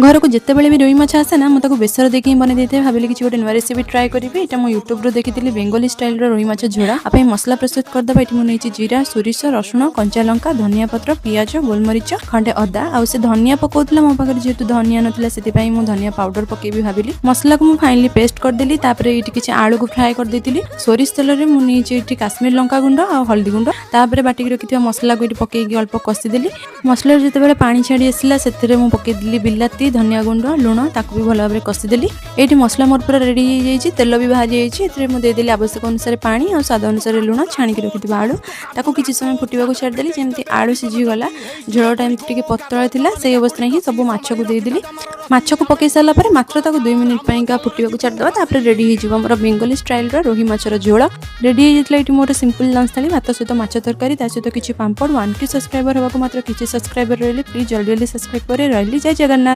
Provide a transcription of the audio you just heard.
घर को जितेबाला भी रोही माछ आसे ना मुझे बेसर देखिए बन देते भाविली कि गोटे नुआ रेसिपी ट्राए करी। ये मुझे यूट्यूब देखी बेंगली स्टाइल रोही माछ झोड़ा। आप मसला प्रस्तुत करदे ये मुझे जीरा सोरिष रसुण कंचा लंका धनिया पत्र पियाज गोलमरीच खंडे अदा आउ से धनिया पकाउला मो पाखे जेहेतु धनिया नाला से धनिया पाउडर पकेबी भाविली। मसला को मुझे फाइनली पेस्ट करदेली। ये किसी आलू को फ्राए कर देती सोरिष तेल में मुझे काश्मीर लंका गुंड और हल्दी गुंड तापर बाटिक रखी मसला को पकईकी अल्प कषिदेली। मसला जिते पानी छाड़ी आसला से पकईदेली बिलाती धनिया गुंड लुण ताकू भी भल भाव कषिदेली। ये मसला मोर पूरा रेडी हो जाए तेल भी बाहरी जाइए। मुझे आवश्यक अनुसार पानी और स्वाद अनुसार लुण छाणिक रखि आलू ताकू किसी समय फुटा छाड़देली। जमी आलू सीझीगला झोलटा एमती पतला था से अवस्था ही सब माछ को देदेली। माछ को पकई सारापर मात्र 2 मिनिट फुटा छाड़देवा रेडी हो बेंगली स्टाइल रोही माछर झोल रेडी हो जाता। ये मोर सिंपल लंच थाली भात सहित माछ तरकारी सहित किसी पांपड़ 1K सब्सक्राइबर होगा मात्र किसी सब्सक्राइबर रही प्लीज जल्दी सब्सक्राइब कर रही। जय जगन्नाथ।